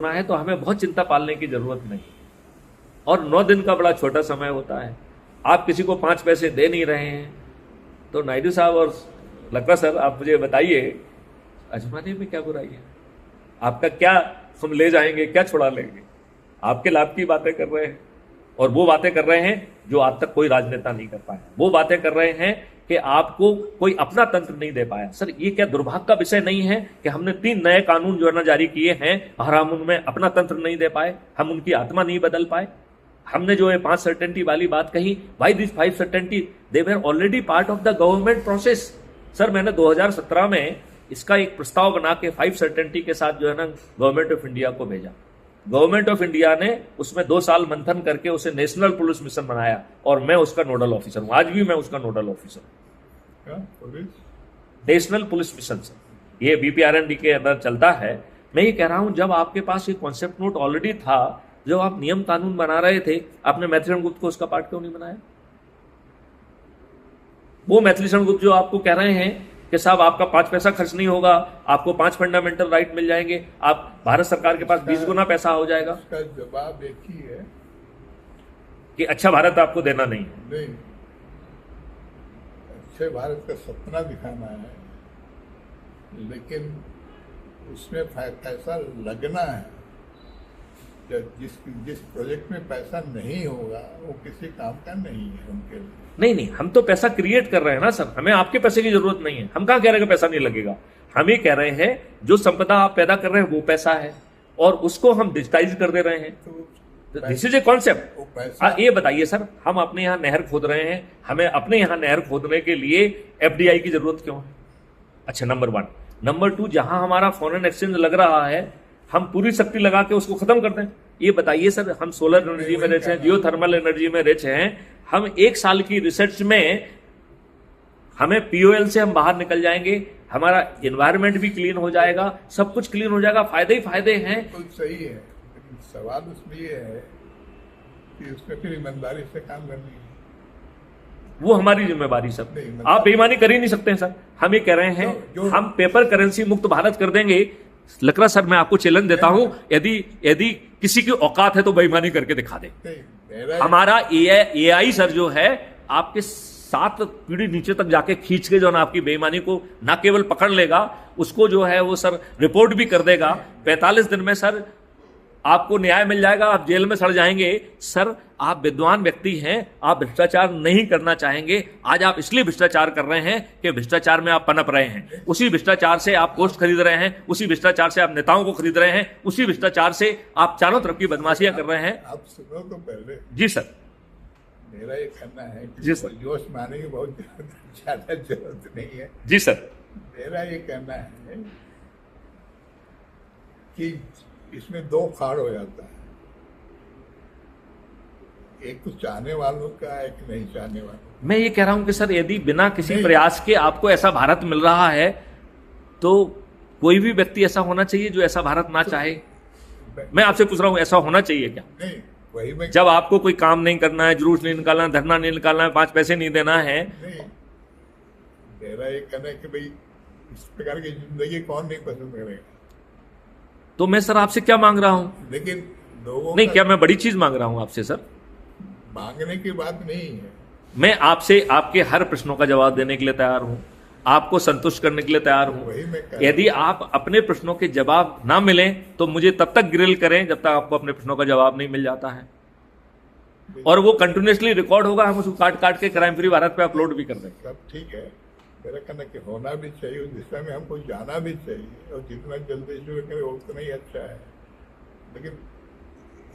है तो हमें बहुत चिंता पालने की जरूरत नहीं। और 9 दिन का बड़ा छोटा समय होता है। आप किसी को 5 पैसे दे नहीं रहे हैं, तो नायडू साहब और लकड़ा सर आप मुझे बताइए, आजमाने में क्या बुराई है? आपका क्या हम ले जाएंगे, क्या छुड़ा लेंगे? आपके लाभ की बातें कर रहे हैं, और वो बातें कर रहे हैं जो आज तक कोई राजनेता नहीं कर पाया। वो बातें कर रहे हैं कि आपको कोई अपना तंत्र नहीं दे पाया। सर, ये क्या दुर्भाग्य का विषय नहीं है कि हमने 3 नए कानून जो है ना जारी किए हैं और हम उनमें अपना तंत्र नहीं दे पाए, हम उनकी आत्मा नहीं बदल पाए? हमने जो है 5 सर्टेनिटी वाली बात कही, why this 5 certainty? They were already part of the government process. Sir, मैंने 2017 में इसका एक प्रस्ताव बना के 5 सर्टेनिटी के साथ जो है ना गवर्नमेंट ऑफ इंडिया को भेजा। गवर्नमेंट ऑफ इंडिया ने उसमें 2 साल मंथन करके उसे नेशनल पुलिस मिशन बनाया, और मैं उसका नोडल ऑफिसर हूं। आज भी मैं उसका नोडल ऑफिसर हूं। नेशनल पुलिस मिशन सर, ये बीपीआरएनडी के अंदर चलता है। मैं ये कह रहा हूं, जब आपके पास ये कॉन्सेप्ट नोट ऑलरेडी था, जब आप नियम कानून बना रहे थे, आपने मैथिलीशरण गुप्त को उसका पार्ट क्यों नहीं बनाया? वो मैथिलीशरण गुप्त जो आपको कह रहे हैं कि साहब आपका 5 पैसा खर्च नहीं होगा, आपको 5 फंडामेंटल राइट मिल जाएंगे, आप भारत सरकार के पास 20 गुना पैसा हो जाएगा। उसका जवाब एक ही है कि अच्छा भारत आपको देना नहीं है। नहीं, अच्छे भारत का सपना दिखाना है, लेकिन उसमें पैसा लगना है। जिस प्रोजेक्ट में पैसा नहीं होगा वो किसी काम का नहीं है उनके लिए। नहीं, हम तो पैसा क्रिएट कर रहे हैं ना सर, हमें आपके पैसे की जरूरत नहीं है। हम कहां कह रहे हैं कि पैसा नहीं लगेगा? हम ये कह रहे हैं जो संपदा आप पैदा कर रहे हैं वो पैसा है, और उसको हम डिजिटाइज कर दे रहे हैं। This is a concept. ये बताइए सर, हम अपने यहाँ नहर खोद रहे हैं, हमें अपने यहाँ नहर खोदने के लिए एफडीआई की जरूरत क्यों है? अच्छा, नंबर 1। नंबर 2, जहां हमारा फॉरेन एक्सचेंज लग रहा है, हम पूरी शक्ति लगा के उसको खत्म कर दें। ये बताइए सर, हम सोलर एनर्जी में रिच हैं, जियोथर्मल एनर्जी में रिच हैं, हम 1 साल की रिसर्च में हमें पीओएल से हम बाहर निकल जाएंगे, हमारा एनवायरनमेंट भी क्लीन हो जाएगा, सब कुछ क्लीन हो जाएगा, फायदे ही फायदे हैं। कुछ सही है, लेकिन सवाल उसमें ये है कि उसमें फिर ईमानदारी से काम करनी है। वो हमारी जिम्मेवारी सर, आप बेईमानी कर ही नहीं सकते हैं सर। हम ये कह रहे हैं हम पेपर करेंसी मुक्त भारत कर देंगे। लकड़ा सर, मैं आपको चैलेंज देता हूं, यदि किसी की औकात है तो बेईमानी करके दिखा दे। हमारा एआई सर जो है आपके 7 पीढ़ी नीचे तक जाके खींच के जो ना आपकी बेईमानी को ना केवल पकड़ लेगा, उसको जो है वो सर रिपोर्ट भी कर देगा। 45 दिन में सर आपको न्याय मिल जाएगा, आप जेल में सड़ जाएंगे। सर, आप विद्वान व्यक्ति हैं, आप भ्रष्टाचार नहीं करना चाहेंगे। आज आप इसलिए भ्रष्टाचार कर रहे हैं कि भ्रष्टाचार में आप पनप रहे हैं। उसी भ्रष्टाचार से आप पोस्ट खरीद रहे हैं, उसी भ्रष्टाचार से आप नेताओं को खरीद रहे हैं, उसी भ्रष्टाचार से आप चारों तरफ की बदमाशियां कर रहे हैं। आप सुनो तो पहले। जी सर, मेरा ये कहना है कि जी सर, जोश मारने की बहुत ज्यादा जरूरत नहीं है। जी सर, मेरा ये कहना है कि इसमें 2 फाड़ हो जाता है, एक तो चाहने वालों का, एक नहीं चाहने वालों। मैं ये कह रहा हूं कि सर, यदि बिना किसी प्रयास के आपको ऐसा भारत मिल रहा है, तो कोई भी व्यक्ति ऐसा होना चाहिए जो ऐसा भारत ना चाहे। मैं आपसे पूछ रहा हूं, ऐसा होना चाहिए क्या? नहीं, वही मैं जब आपको कोई काम नहीं करना है, जुलूस नहीं निकालना है, धरना नहीं निकालना है, 5 पैसे नहीं देना है। नहीं, मेरा ये कहना है कि भाई इस प्रकार की जिंदगी कौन नहीं पसंद करेगा। तो मैं सर आपसे क्या मांग रहा हूं? लेकिन लोगों नहीं, क्या मैं बड़ी चीज मांग रहा हूं आपसे? सर, मांगने की बात नहीं है। मैं आपसे आपके हर प्रश्नों का जवाब देने के लिए तैयार हूं, आपको संतुष्ट करने के लिए तैयार हूं। यदि आप अपने प्रश्नों के जवाब ना मिले तो मुझे तब तक ग्रिल करें जब तक आपको अपने प्रश्नों का जवाब नहीं मिल जाता है, और वो कंटिन्यूसली रिकॉर्ड होगा, हम उसको काट काट के क्राइम फ्री भारत पे अपलोड भी कर देंगे। सब ठीक है, मेरा कहना कि होना भी चाहिए, उस दिशा में हमको जाना भी चाहिए, और जितना जल्दी शुरू करें उतना ही अच्छा है। लेकिन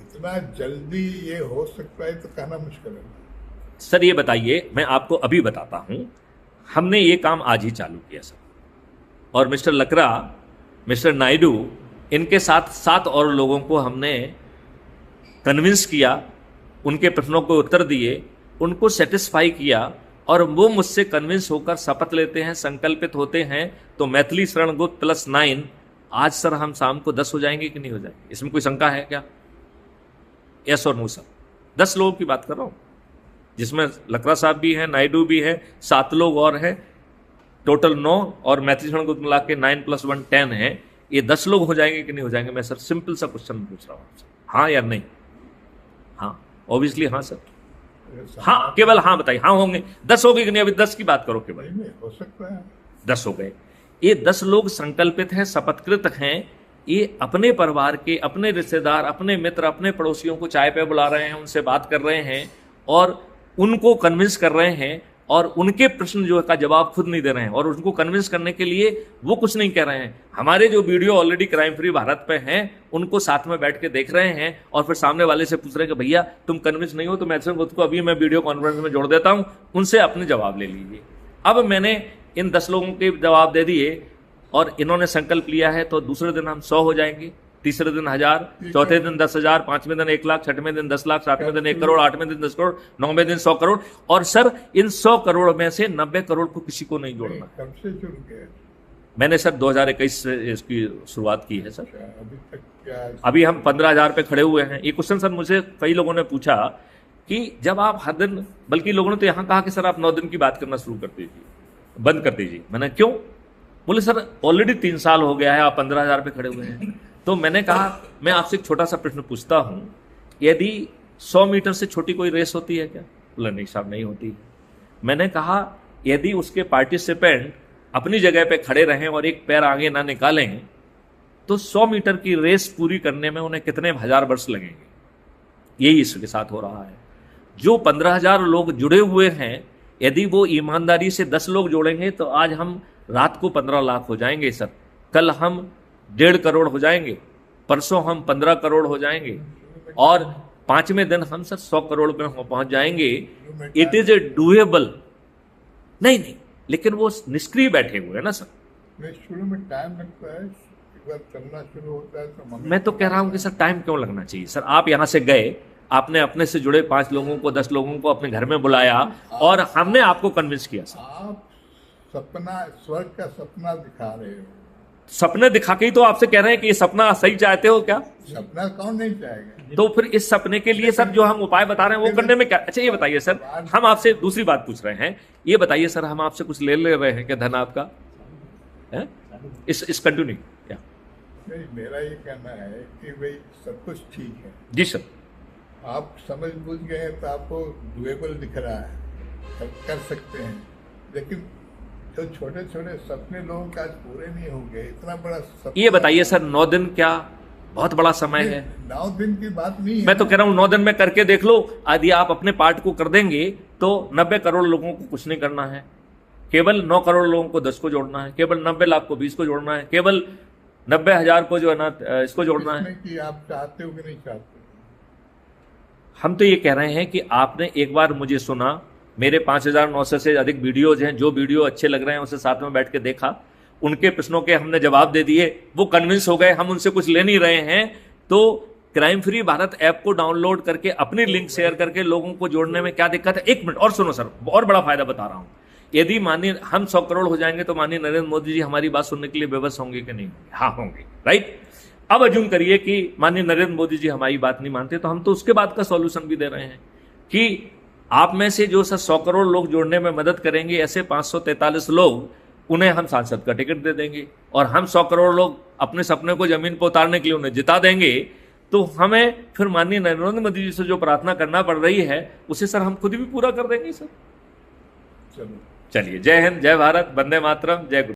इतना जल्दी ये हो सकता है तो कहना मुश्किल है। सर, ये बताइए, मैं आपको अभी बताता हूं, हमने ये काम आज ही चालू किया सर, और मिस्टर लकड़ा, मिस्टर नायडू, इनके साथ 7 और लोगों को हमने कन्विंस किया, उनके प्रश्नों को उत्तर दिए, उनको सेटिस्फाई किया, और वो मुझसे कन्विंस होकर शपथ लेते हैं, संकल्पित होते हैं, तो मैथिलीशरण गुप्त +9 आज सर हम शाम को 10 हो जाएंगे कि नहीं हो जाएंगे? इसमें कोई शंका है क्या? यस और नो सर। 10 लोगों की बात कर रहा हूं, जिसमें लकड़ा साहब भी हैं, नायडू भी हैं, 7 लोग और हैं, टोटल 9, और मैथिलीशरण गुप्त मिला के 9 + 1 10 है। ये 10 लोग हो जाएंगे कि नहीं हो जाएंगे? मैं सर सिंपल सा क्वेश्चन पूछ रहा हूँ आपसे, हाँ या नहीं? हाँ, ऑब्वियसली हाँ सर। हाँ, केवल हाँ बताइए, हाँ होंगे। 10 हो गए कि नहीं? अभी 10 की बात करो केवल। नहीं हो सकता है। 10 हो गए। ये 10 लोग संकल्पित हैं, शपथकृत हैं, ये अपने परिवार के, अपने रिश्तेदार, अपने मित्र, अपने पड़ोसियों को चाय पे बुला रहे हैं, उनसे बात कर रहे हैं और उनको कन्विंस कर रहे हैं और उनके प्रश्न जो का जवाब खुद नहीं दे रहे हैं और उनको कन्विंस करने के लिए वो कुछ नहीं कह रहे हैं। हमारे जो video already crime free Bharat पे हैं उनको साथ में बैठ के देख रहे हैं और फिर सामने वाले से पूछ रहे हैं कि भैया तुम कन्विंस नहीं हो तो मैं उसको अभी मैं वीडियो कॉन्फ्रेंस में जोड़ देता हूं, उनसे अपने जवाब ले लीजिए। अब मैंने इन 10 लोगों के जवाब दे दिए और इन्होंने संकल्प लिया है तो दूसरे दिन हम 100 हो जाएंगे, तीसरे दिन 1000, चौथे दिन 10,000, पांचवें दिन 1 लाख, छठवें दिन 10 लाख, सातवें दिन 1 करोड़, आठवें दिन 10 करोड़, नौवें दिन 100 करोड़। और सर इन 100 करोड़ में से 90 करोड़ को किसी को नहीं जोड़ना। कब से जुड़ गए? मैंने सर 2021 से इसकी शुरुआत की है सर। अभी तक क्या? अभी हम 15,000 पे खड़े हुए हैं। ये क्वेश्चन सर मुझे कई लोगों ने पूछा कि जब आप हर दिन, बल्कि लोगों ने तो यहां कहा कि सर आप 9 दिन की बात करना शुरू कर दीजिए, बंद कर दीजिए। मैंने क्यों? बोले सर ऑलरेडी 3 साल हो गया है, आप 15,000 पे खड़े हुए हैं। तो मैंने कहा मैं आपसे एक छोटा सा प्रश्न पूछता हूं, यदि 100 मीटर से छोटी कोई रेस होती है क्या? बोला नहीं साहब नहीं होती। मैंने कहा यदि उसके पार्टिसिपेंट अपनी जगह पे खड़े रहें और एक पैर आगे ना निकालें तो 100 मीटर की रेस पूरी करने में उन्हें कितने हजार वर्ष लगेंगे? यही इसके साथ हो रहा है। जो 15,000 लोग जुड़े हुए हैं, यदि वो ईमानदारी से 10 लोग जोड़ेंगे तो आज हम रात को 15 लाख हो जाएंगे सर, कल हम 1.5 करोड़ हो जाएंगे, परसों हम 15 करोड़ हो जाएंगे और 5वें दिन हम सर 100 करोड़ पे पहुंच जाएंगे। It is a doable. नहीं, लेकिन वो निष्क्रिय बैठे हुए हैं ना सर। शुरू में टाइम लगता है, एक बार चलना शुरू होता है तो मैं तो कह रहा हूं कि सर टाइम क्यों लगना चाहिए सर? आप यहां से गए, आपने अपने से जुड़े 5 लोगों को, 10 लोगों को अपने घर में बुलाया और हमने आपको कन्विंस किया सर। आप सपना, स्वर्ग का सपना दिखा रहे हो। सपने दिखा के ही तो आपसे कह रहे हैं कि ये सपना सही चाहते हो क्या? सपना कौन नहीं चाहेगा? तो फिर इस सपने के लिए सर जो हम उपाय बता रहे हैं वो करने में क्या? अच्छा ये बताइए सर, हम आपसे दूसरी बात पूछ रहे हैं, ये बताइए सर हम आपसे कुछ ले रहे हैं क्या धन आपका है? इस कंटिन्यू क्या? नहीं, मेरा ये कहना है कि भाई सब कुछ ठीक है जी सर। आप समझ बुझ गए तो आपको डुएबल दिख रहा है, कर सकते हैं, लेकिन जो छोटे छोटे सपने लोगों के आज पूरे नहीं होंगे। इतना बड़ा सपना, ये बताइए सर 9 दिन क्या बहुत बड़ा समय है? 9 दिन की बात नहीं है। मैं तो कह रहा हूं 9 दिन में करके देख लो। यदि आप अपने पार्ट को कर देंगे तो 90 करोड़ लोगों को कुछ नहीं करना है, केवल 9 करोड़ लोगों को 10 को जोड़ना है, केवल 90 लाख को 20 को जोड़ना है, केवल 90,000 को जो है ना इसको जोड़ना है। कि आप चाहते हो कि नहीं चाहते? हम तो ये कह रहे हैं कि आपने एक बार मुझे सुना, मेरे 5,900 से अधिक वीडियोज हैं, जो वीडियो अच्छे लग रहे हैं उसे साथ में बैठ के देखा, उनके प्रश्नों के हमने जवाब दे दिए, वो कन्विंस हो गए, हम उनसे कुछ ले नहीं रहे हैं। तो क्राइम फ्री भारत ऐप को डाउनलोड करके अपनी लिंक शेयर करके लोगों को जोड़ने में क्या दिक्कत है? 1 मिनट और सुनो सर, और बड़ा फायदा बता रहा हूं। यदि माननीय हम 100 करोड़ हो जाएंगे तो माननीय नरेंद्र मोदी जी हमारी बात सुनने के लिए विवश होंगे कि नहीं होंगे? हाँ होंगे, राइट। अब अज्यूम करिए कि माननीय नरेंद्र मोदी जी हमारी बात नहीं मानते, तो हम तो उसके बाद का सॉल्यूशन भी दे रहे हैं कि आप में से जो सर 100 करोड़ लोग जोड़ने में मदद करेंगे, ऐसे 543 लोग, उन्हें हम सांसद का टिकट दे देंगे और हम 100 करोड़ लोग अपने सपने को जमीन पर उतारने के लिए उन्हें जिता देंगे। तो हमें फिर माननीय नरेंद्र मोदी जी से जो प्रार्थना करना पड़ रही है उसे सर हम खुद भी पूरा कर देंगे सर। चलो, चलिए, जय हिंद, जय भारत, वंदे मातरम, जय गुरु।